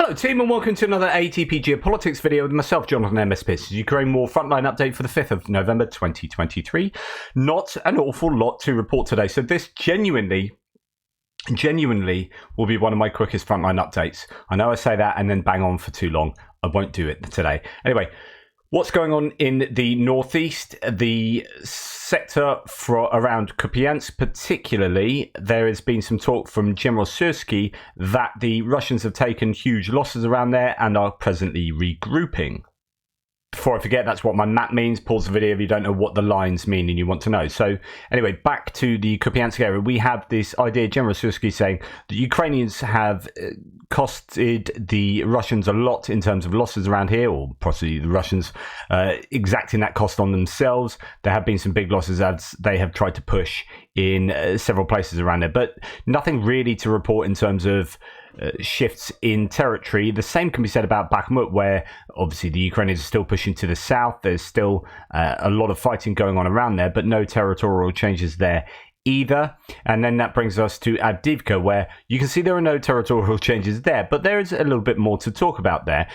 Hello team and welcome to another ATP Geopolitics video with myself, Jonathan MSP. This is Ukraine War Frontline update for the 5th of November 2023. Not an awful lot to report today, so this genuinely will be one of my quickest Frontline updates. I know I say that and then bang on for too long. I won't do it today. Anyway, what's going on in the northeast, the sector around Kupiansk particularly, there has been some talk from General Sursky that the Russians have taken huge losses around there and are presently regrouping. Before I forget, that's what my map means. Pause the video if you don't know what the lines mean and you want to know. So anyway, back to the Kupiansk area. We have this idea, General Sursky saying the Ukrainians have costed the Russians a lot in terms of losses around here, or possibly the Russians exacting that cost on themselves. There have been some big losses as they have tried to push in several places around there, but nothing really to report in terms of shifts in territory. The same can be said about Bakhmut, where obviously the Ukrainians are still pushing to the south. There's still a lot of fighting going on around there, but no territorial changes there either. And then that brings us to Avdiivka, where you can see there are no territorial changes there, but there is a little bit more to talk about there.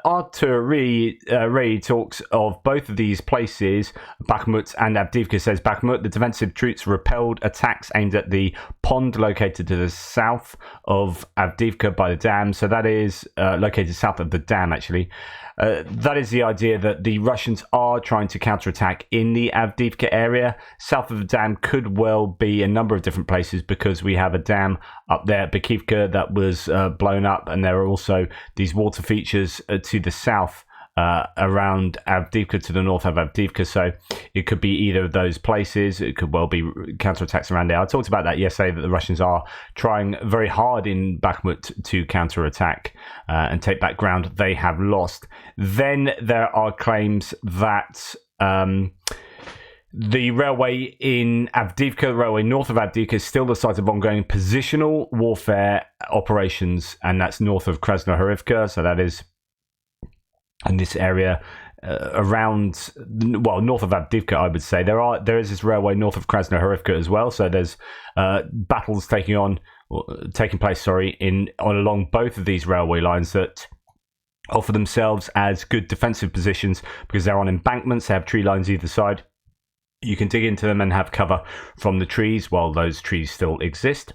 Artur Ray talks of both of these places, Bakhmut and Avdiivka. Says Bakhmut, the defensive troops repelled attacks aimed at the pond located to the south of Avdiivka by the dam. So that is located south of the dam, actually. That is the idea that the Russians are trying to counterattack in the Avdiivka area. South of the dam could well be a number of different places because we have a dam up there at Bakivka that was blown up, and there are also these water features to the south around Avdiivka, to the north of Avdiivka. So it could be either of those places. It could well be counterattacks around there. I talked about that yesterday, that the Russians are trying very hard in Bakhmut to counterattack and take back ground they have lost. Then there are claims that the railway in Avdiivka, the railway north of Avdiivka, is still the site of ongoing positional warfare operations, and that's north of Krasnohorivka. So that is in this area around, well, north of Avdiivka, I would say. There is this railway north of Krasnohorivka as well. So there's battles taking place along both of these railway lines that offer themselves as good defensive positions because they're on embankments. They have tree lines either side. You can dig into them and have cover from the trees while those trees still exist.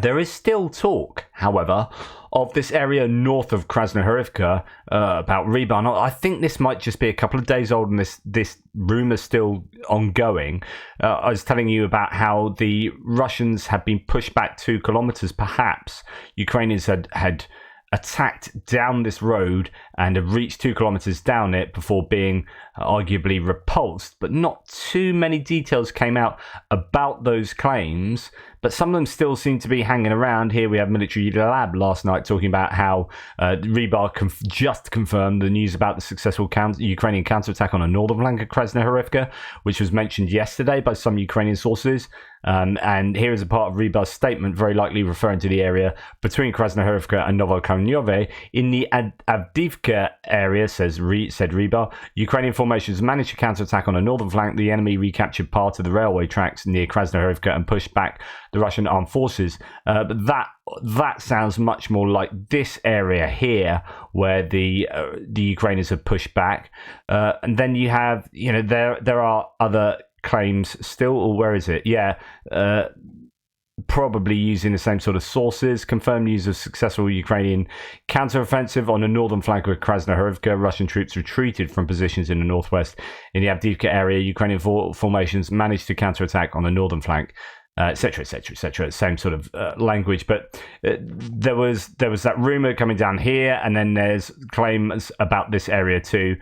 There is still talk, however, of this area north of Krasnohorivka about rebound. I think this might just be a couple of days old and this rumour still ongoing. I was telling you about how the Russians have been pushed back 2 kilometers, perhaps. Ukrainians had attacked down this road and have reached 2 kilometers down it before being arguably repulsed, but not too many details came out about those claims, but some of them still seem to be hanging around. Here we have Military Lab last night talking about how Rybar just confirmed the news about the successful Ukrainian counterattack on a northern flank of Krasnohorivka, which was mentioned yesterday by some Ukrainian sources. And here is a part of Rybar's statement, very likely referring to the area between Krasnohorivka and Novokamyove. In the Avdiivka area, said Rybar, Ukrainian formations managed to counterattack on a northern flank. The enemy recaptured part of the railway tracks near Krasnohorivka and pushed back the Russian armed forces. But that sounds much more like this area here, where the Ukrainians have pushed back. And then you have, there are other claims still, or where is it? Yeah, probably using the same sort of sources. Confirmed news of successful Ukrainian counteroffensive on the northern flank of Krasnohorivka. Russian troops retreated from positions in the northwest. In the Avdiivka area, Ukrainian formations managed to counterattack on the northern flank, etc., etc., etc. Same sort of language, but there was that rumor coming down here, and then there's claims about this area too,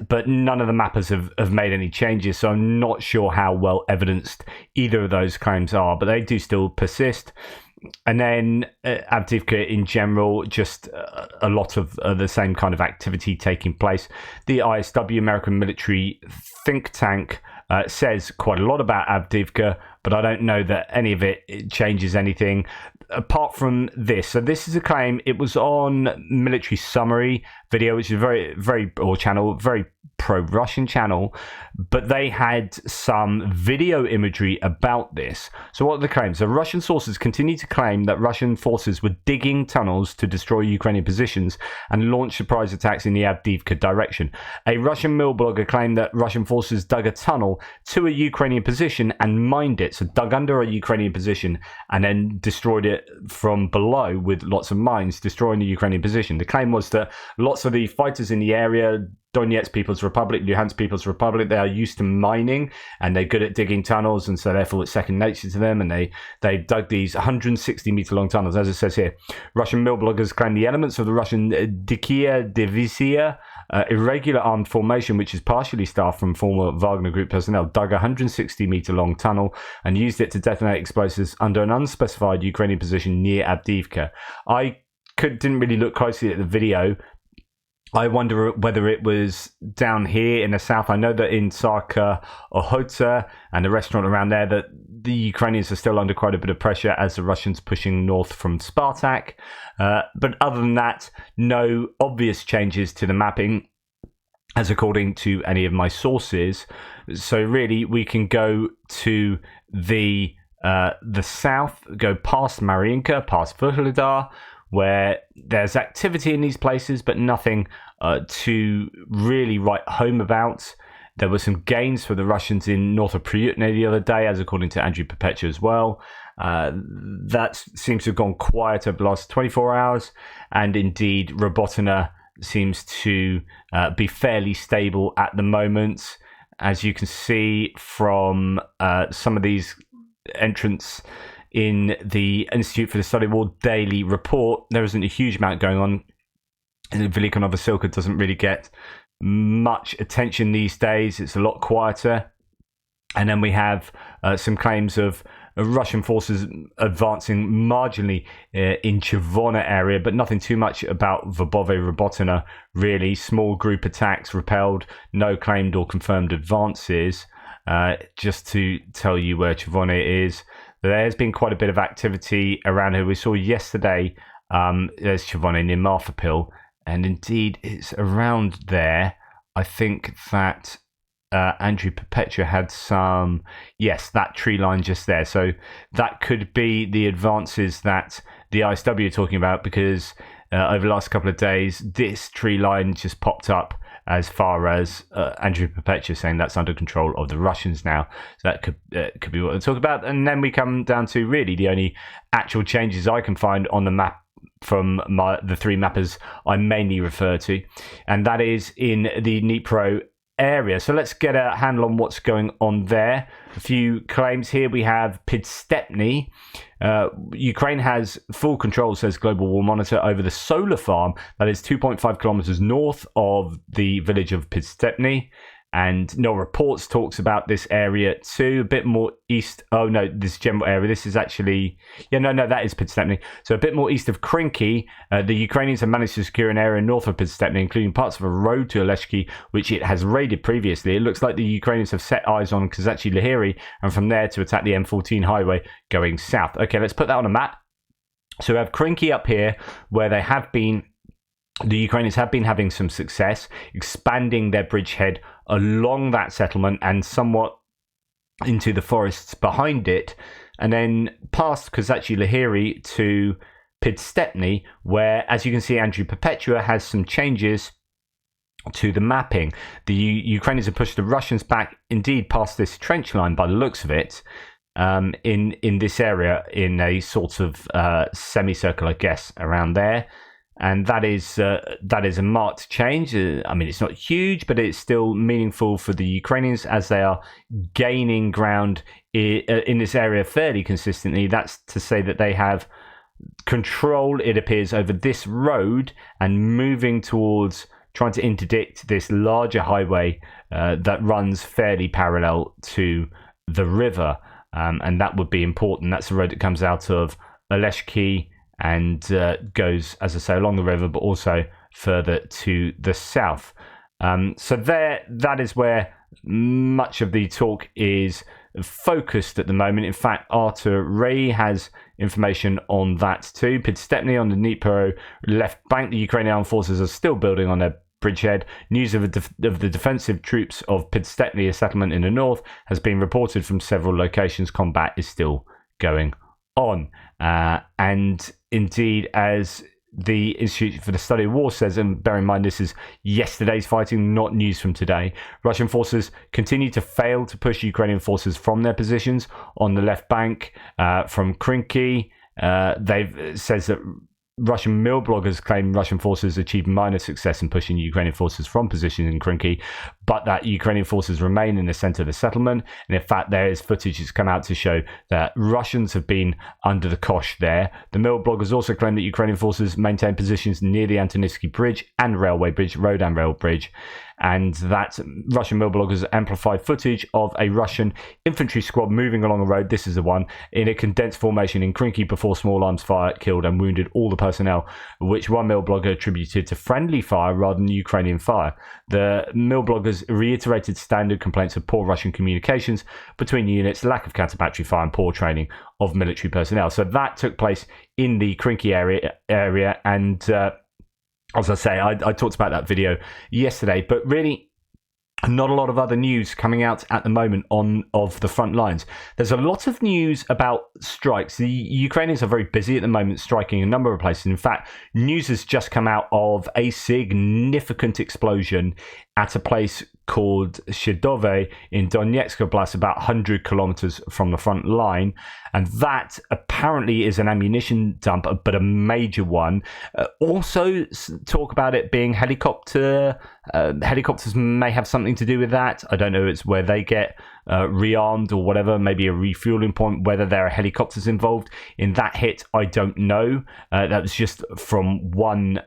but none of the mappers have made any changes, so I'm not sure how well evidenced either of those claims are, but they do still persist. And then Avdiivka in general, just a lot of the same kind of activity taking place. The ISW, American military think tank, says quite a lot about Avdiivka, but I don't know that any of it changes anything apart from this. So this is a claim. It was on Military Summary video, which is very pro-Russian channel, but they had some video imagery about this. So what are the claims? So Russian sources continue to claim that Russian forces were digging tunnels to destroy Ukrainian positions and launch surprise attacks in the Avdiivka direction. A Russian mill blogger claimed that Russian forces dug a tunnel to a Ukrainian position and mined it, so dug under a Ukrainian position and then destroyed it from below with lots of mines, destroying the Ukrainian position. The claim was that lots of the fighters in the area, Donetsk People's Republic, Luhansk People's Republic, they are used to mining and they're good at digging tunnels, and so therefore it's second nature to them, and they dug these 160 meter long tunnels. As it says here, Russian mill bloggers claim the elements of the Russian Dikia Divizia, irregular armed formation which is partially staffed from former Wagner Group personnel, dug a 160 meter long tunnel and used it to detonate explosives under an unspecified Ukrainian position near Avdiivka. I didn't really look closely at the video. I wonder whether it was down here in the south. I know that in Sarka Ohota and the restaurant around there, that the Ukrainians are still under quite a bit of pressure as the Russians pushing north from Spartak. But other than that, no obvious changes to the mapping, as according to any of my sources. So really, we can go to the south, go past Mariinka, past Vuhledar, where there's activity in these places, but nothing to really write home about. There were some gains for the Russians in north of Priyutne the other day, as according to Andrew Perpetua as well. That seems to have gone quiet over the last 24 hours, and indeed Robotina seems to be fairly stable at the moment. As you can see from some of these entrants in the Institute for the Study of War daily report, there isn't a huge amount going on. Velika Novosilka doesn't really get much attention these days. It's a lot quieter. And then we have some claims of Russian forces advancing marginally in Chivona area, but nothing too much about Verbove Robotina, really. Small group attacks repelled, no claimed or confirmed advances. Just to tell you where Chivona is, there's been quite a bit of activity around here. We saw yesterday, there's Chivona near Marfapil, and indeed it's around there. I think that Andrew Perpetua had some, yes, that tree line just there. So that could be the advances that the ISW are talking about, because over the last couple of days, this tree line just popped up as far as Andrew Perpetua saying that's under control of the Russians now. So that could be what they talk about. And then we come down to really the only actual changes I can find on the map from the three mappers I mainly refer to, and that is in the Dnipro area. So let's get a handle on what's going on there. A few claims here. We have Pidstepny. Ukraine has full control, says Global War Monitor, over the solar farm that is 2.5 kilometers north of the village of Pidstepny. And No Reports talks about this area too, a bit more east. Oh no, this general area. This is actually, that is Pidstepny. So a bit more east of Krinky. The Ukrainians have managed to secure an area north of Pidstepny, including parts of a road to Oleshki, which it has raided previously. It looks like the Ukrainians have set eyes on Kazachi Lahiri, and from there to attack the M14 highway going south. Okay, let's put that on a map. So we have Krinky up here, where they have been. The Ukrainians have been having some success expanding their bridgehead along that settlement and somewhat into the forests behind it, and then past Kazachi Lahiri to Pidstepny, where, as you can see, Andrew Perpetua has some changes to the mapping. The Ukrainians have pushed the Russians back, indeed, past this trench line by the looks of it, in this area, in a sort of semicircle, I guess, around there. And that is a marked change. I mean, it's not huge, but it's still meaningful for the Ukrainians as they are gaining ground in this area fairly consistently. That's to say that they have control, it appears, over this road and moving towards trying to interdict this larger highway that runs fairly parallel to the river. And that would be important. That's the road that comes out of Oleshki and goes, as I say, along the river, but also further to the south. So that is where much of the talk is focused at the moment. In fact, Artur Ray has information on that too. Podstepny on the Dnipro left bank. The Ukrainian armed forces are still building on their bridgehead. News of the defensive troops of Podstepny, a settlement in the north, has been reported from several locations. Combat is still going on. And indeed, as the Institute for the Study of War says, and bear in mind this is yesterday's fighting, not news from today, Russian forces continue to fail to push Ukrainian forces from their positions on the left bank from Krinky. Says that Russian mill bloggers claim Russian forces achieved minor success in pushing Ukrainian forces from positions in Krinky, but that Ukrainian forces remain in the center of the settlement. And in fact, there is footage that's come out to show that Russians have been under the cosh there. The mill bloggers also claim that Ukrainian forces maintain positions near the Antonivsky Bridge and Railway Bridge, road and rail bridge, and that Russian mill bloggers amplified footage of a Russian infantry squad moving along a road, this is the one, in a condensed formation in Krinky before small arms fire killed and wounded all the personnel, which one mill blogger attributed to friendly fire rather than Ukrainian fire. The mill bloggers reiterated standard complaints of poor Russian communications between units, lack of counter-battery fire and poor training of military personnel. So that took place in the Krinky area and as I say, I talked about that video yesterday, but really not a lot of other news coming out at the moment of the front lines. There's a lot of news about strikes. The Ukrainians are very busy at the moment, striking a number of places. In fact, news has just come out of a significant explosion at a place called Shidove in Donetsk Oblast, about 100 kilometers from the front line. And that apparently is an ammunition dump, but a major one. Also talk about it being helicopters may have something to do with that. I don't know, it's where they get rearmed or whatever, maybe a refueling point. Whether there are helicopters involved in that hit, I don't know. That was just from one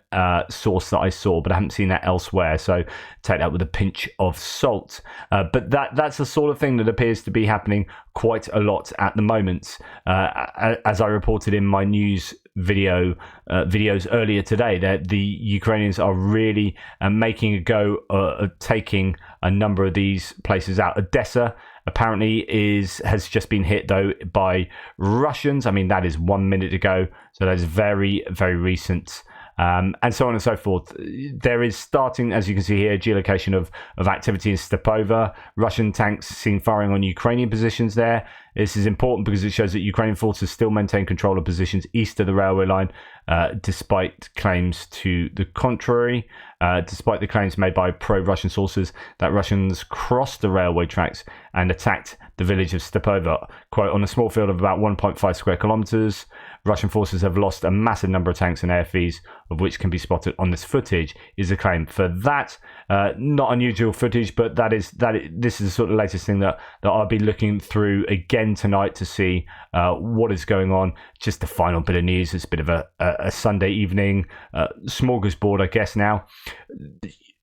source that I saw, but I haven't seen that elsewhere, so take that with a pinch of salt. But that's the sort of thing that appears to be happening quite a lot at the moment. As I reported in my news videos earlier today, that the Ukrainians are really making a go of taking a number of these places out. Odessa apparently has just been hit though by Russians. I mean, that is 1 minute ago, so that is very, very recent. And so on and so forth. There is starting, as you can see here, geolocation of activity in Stepova. Russian tanks seen firing on Ukrainian positions there. This is important because it shows that Ukrainian forces still maintain control of positions east of the railway line, despite claims to the contrary. Despite the claims made by pro-Russian sources that Russians crossed the railway tracks and attacked the village of Stepova. Quote, on a small field of about 1.5 square kilometers, Russian forces have lost a massive number of tanks and AFVs, of which can be spotted on this footage, is a claim for that. Not unusual footage, but this is the sort of latest thing that I'll be looking through again tonight to see what is going on. Just a final bit of news. It's a bit of a Sunday evening smorgasbord, I guess now.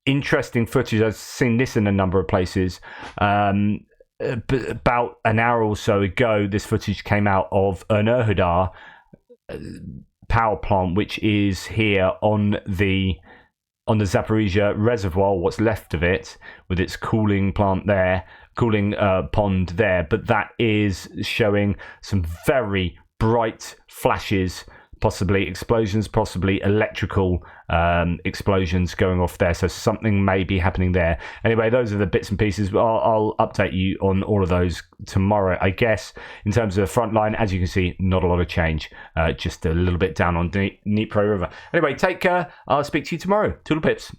Interesting footage. I've seen this in a number of places. About an hour or so ago, this footage came out of Enerhodar power plant, which is here on the Zaporizhia reservoir, what's left of it, with its cooling plant there, cooling pond there. But that is showing some very bright flashes, possibly explosions, possibly electrical explosions going off there. So something may be happening there. Anyway, those are the bits and pieces. I'll update you on all of those tomorrow, I guess. In terms of the front line, as you can see, not a lot of change. Just a little bit down on Dnipro River. Anyway, take care. I'll speak to you tomorrow. Toodle pips.